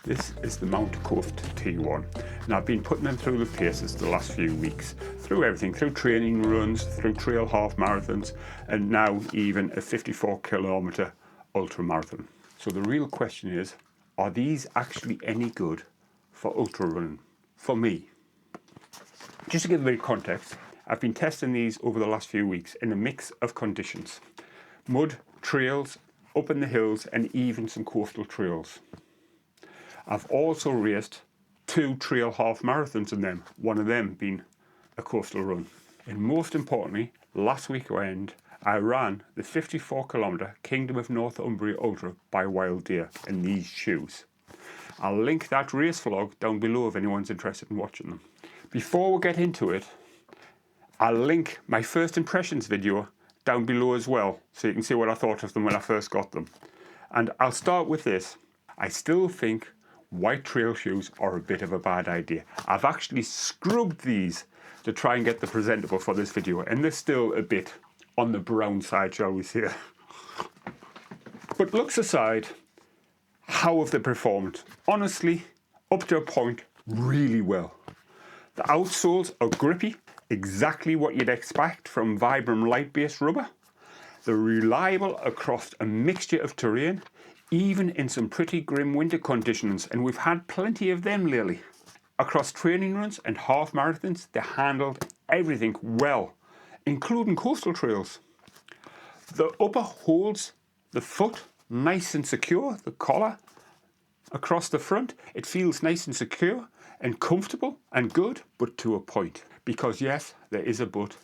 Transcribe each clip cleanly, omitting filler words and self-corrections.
This is the Mount Coast T1, and I've been putting them through the paces the last few weeks, through everything, through training runs, through trail half marathons, and now even a 54-kilometre ultra marathon. So the real question is, are these actually any good for ultra running? For me. Just to give a bit of context, I've been testing these over the last few weeks in a mix of conditions. Mud, trails, up in the hills, and even some coastal trails. I've also raced 2 trail half marathons in them, one of them being a coastal run. And most importantly, last weekend I ran the 54-kilometre Kingdom of Northumbria Ultra by Wild Deer in these shoes. I'll link that race vlog down below if anyone's interested in watching them. Before we get into it, I'll link my first impressions video down below as well, so you can see what I thought of them when I first got them. And I'll start with this. I still think white trail shoes are a bit of a bad idea. I've actually scrubbed these to try and get them presentable for this video, and they're still a bit on the brown side, shall we say. But looks aside, how have they performed? Honestly, up to a point, really well. The outsoles are grippy, exactly what you'd expect from Vibram light-based rubber. They're reliable across a mixture of terrain, even in some pretty grim winter conditions, and we've had plenty of them lately. Across training runs and half marathons, they handled everything well, including coastal trails. The upper holds the foot nice and secure, the collar across the front. It feels nice and secure and comfortable and good, but to a point. Because yes, there is a but,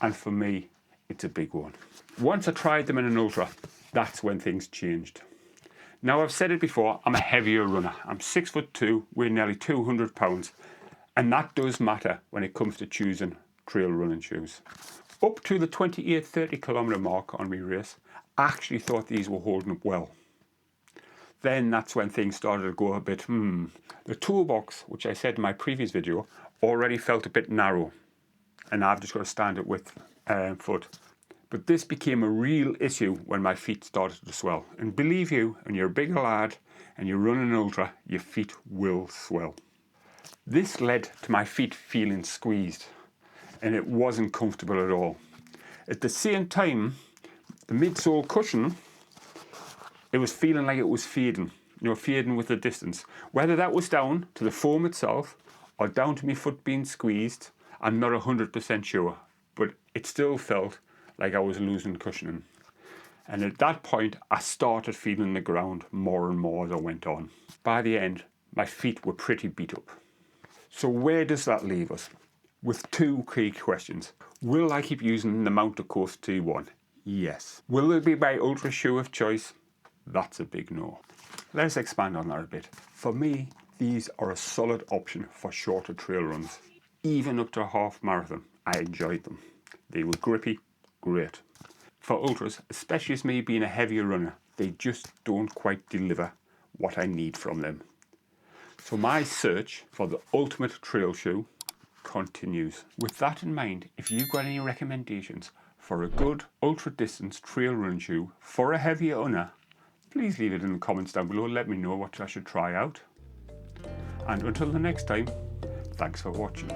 and for me, it's a big one. Once I tried them in an ultra, that's when things changed. Now I've said it before, I'm a heavier runner. I'm 6'2", weigh nearly 200 pounds, and that does matter when it comes to choosing trail running shoes. Up to the 28-30 kilometre mark on my race, I actually thought these were holding up well. Then that's when things started to go a bit, The toolbox, which I said in my previous video, already felt a bit narrow, and I've just got a standard width foot. But this became a real issue when my feet started to swell. And believe you, when you're a bigger lad and you run an ultra, your feet will swell. This led to my feet feeling squeezed, and it wasn't comfortable at all. At the same time, the midsole cushion, it was feeling like it was fading, fading with the distance. Whether that was down to the foam itself or down to my foot being squeezed, I'm not 100% sure, but it still felt like I was losing cushioning. And at that point, I started feeling the ground more and more as I went on. By the end, my feet were pretty beat up. So where does that leave us? With 2 key questions. Will I keep using the Mount Coast T1? Yes. Will it be my ultra shoe of choice? That's a big no. Let's expand on that a bit. For me, these are a solid option for shorter trail runs. Even up to a half marathon, I enjoyed them. They were grippy, great. For ultras, especially as me being a heavier runner, they just don't quite deliver what I need from them. So my search for the ultimate trail shoe continues. With that in mind, if you've got any recommendations for a good ultra distance trail run shoe for a heavier runner, please leave it in the comments down below. Let me know what I should try out. And until the next time, thanks for watching.